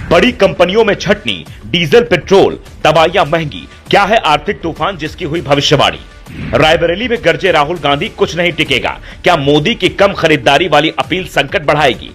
बड़ी कंपनियों में छटनी, डीजल पेट्रोल, दवाइयां महंगी, क्या है आर्थिक तूफान जिसकी हुई भविष्यवाणी। रायबरेली में गरजे राहुल गांधी, कुछ नहीं टिकेगा, क्या मोदी की कम खरीदारी वाली अपील संकट बढ़ाएगी।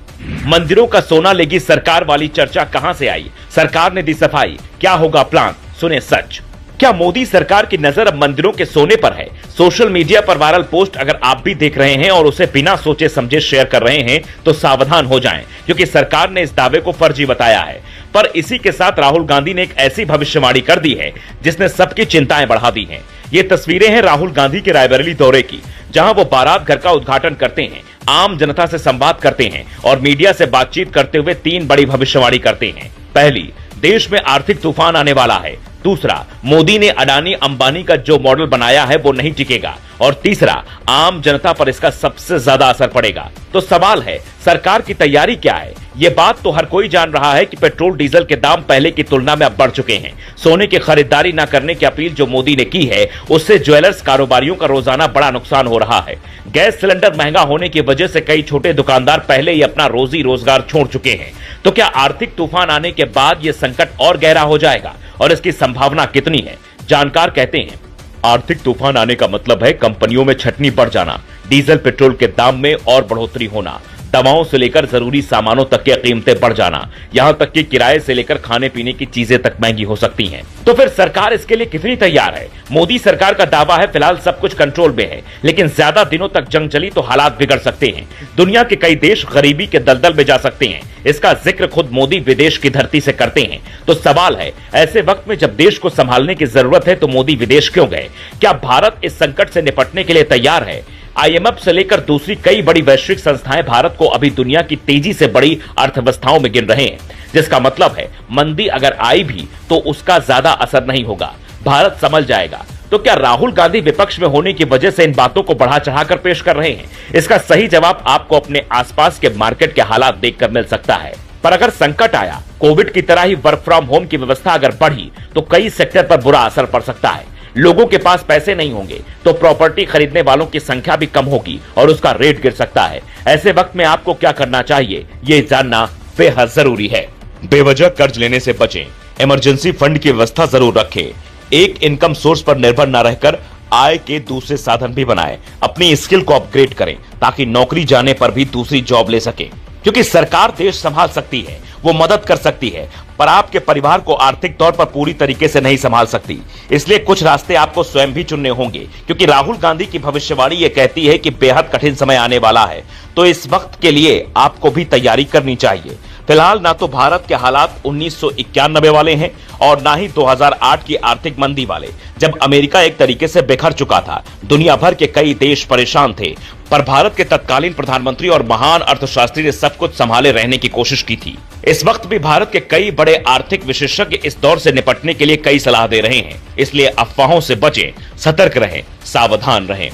मंदिरों का सोना लेगी सरकार वाली चर्चा कहां से आई, सरकार ने दी सफाई, क्या होगा प्लान, सुने सच। क्या मोदी सरकार की नजर अब मंदिरों के सोने पर है। सोशल मीडिया पर वायरल पोस्ट अगर आप भी देख रहे हैं और उसे बिना सोचे समझे शेयर कर रहे हैं तो सावधान हो जाएं, क्योंकि सरकार ने इस दावे को फर्जी बताया है। पर इसी के साथ राहुल गांधी ने एक ऐसी भविष्यवाणी कर दी है जिसने सबकी चिंताएं बढ़ा दी हैं। ये तस्वीरें हैं राहुल गांधी के रायबरेली दौरे की, जहां वो बारात घर का उद्घाटन करते हैं, आम जनता से संवाद करते हैं और मीडिया से बातचीत करते हुए 3 बड़ी भविष्यवाणी करते हैं। पहली, देश में आर्थिक तूफान आने वाला है। दूसरा, मोदी ने अडानी अंबानी का जो मॉडल बनाया है वो नहीं टिकेगा। और तीसरा, आम जनता पर इसका सबसे ज्यादा असर पड़ेगा। तो सवाल है, सरकार की तैयारी क्या है। ये बात तो हर कोई जान रहा है कि पेट्रोल डीजल के दाम पहले की तुलना में अब बढ़ चुके हैं। सोने की खरीदारी न करने की अपील जो मोदी ने की है, उससे ज्वेलर्स कारोबारियों का रोजाना बड़ा नुकसान हो रहा है। गैस सिलेंडर महंगा होने की वजह से कई छोटे दुकानदार पहले ही अपना रोजी रोजगार छोड़ चुके हैं। तो क्या आर्थिक तूफान आने के बाद यह संकट और गहरा हो जाएगा और इसकी संभावना कितनी है। जानकार कहते हैं, आर्थिक तूफान आने का मतलब है कंपनियों में छटनी बढ़ जाना, डीजल पेट्रोल के दाम में और बढ़ोतरी होना, दवाओं से लेकर जरूरी सामानों तक की कीमतें बढ़ जाना, यहां तक कि किराए से लेकर खाने पीने की चीजें तक महंगी हो सकती हैं। तो फिर सरकार इसके लिए कितनी तैयार है। मोदी सरकार का दावा है फिलहाल सब कुछ कंट्रोल में है, लेकिन ज्यादा दिनों तक जंग चली तो हालात बिगड़ सकते हैं। दुनिया के कई देश गरीबी के दलदल में जा सकते हैं। इसका जिक्र खुद मोदी विदेश की धरती से करते हैं। तो सवाल है, ऐसे वक्त में जब देश को संभालने की जरूरत है तो मोदी विदेश क्यों गए। क्या भारत इस संकट से निपटने के लिए तैयार है। IMF से लेकर दूसरी कई बड़ी वैश्विक संस्थाएं भारत को अभी दुनिया की तेजी से बड़ी अर्थव्यवस्थाओं में गिन रहे हैं, जिसका मतलब है मंदी अगर आई भी तो उसका ज्यादा असर नहीं होगा, भारत संभल जाएगा। तो क्या राहुल गांधी विपक्ष में होने की वजह से इन बातों को बढ़ा चढ़ाकर पेश कर रहे हैं। इसका सही जवाब आपको अपने आसपास के मार्केट के हालात देखकर मिल सकता है। पर अगर संकट आया, कोविड की तरह ही वर्क फ्रॉम होम की व्यवस्था अगर बढ़ी तो कई सेक्टर पर बुरा असर पड़ सकता है। लोगों के पास पैसे नहीं होंगे तो प्रॉपर्टी खरीदने वालों की संख्या भी कम होगी और उसका रेट गिर सकता है। ऐसे वक्त में आपको क्या करना चाहिए, ये जानना बेहद जरूरी है। बेवजह कर्ज लेने से बचें, इमरजेंसी फंड की व्यवस्था जरूर रखें, एक इनकम सोर्स पर निर्भर न रहकर आय के दूसरे साधन भी बनाएं, अपनी स्किल को अपग्रेड करें ताकि नौकरी जाने पर भी दूसरी जॉब ले सके। क्योंकि सरकार देश संभाल सकती है, वो मदद कर सकती है, पर आपके परिवार को आर्थिक तौर पर पूरी तरीके से नहीं संभाल सकती। इसलिए कुछ रास्ते आपको स्वयं भी चुनने होंगे, क्योंकि राहुल गांधी की भविष्यवाणी ये कहती है कि बेहद कठिन समय आने वाला है। तो इस वक्त के लिए आपको भी तैयारी करनी चाहिए। फिलहाल ना तो भारत के हालात 1991 वाले हैं और ना ही 2008 की आर्थिक मंदी वाले, जब अमेरिका एक तरीके से बिखर चुका था। दुनिया भर के कई देश परेशान थे, पर भारत के तत्कालीन प्रधानमंत्री और महान अर्थशास्त्री ने सब कुछ संभाले रहने की कोशिश की थी। इस वक्त भी भारत के कई बड़े आर्थिक विशेषज्ञ इस दौर से निपटने के लिए कई सलाह दे रहे हैं। इसलिए अफवाहों से बचें, सतर्क रहें, सावधान रहें।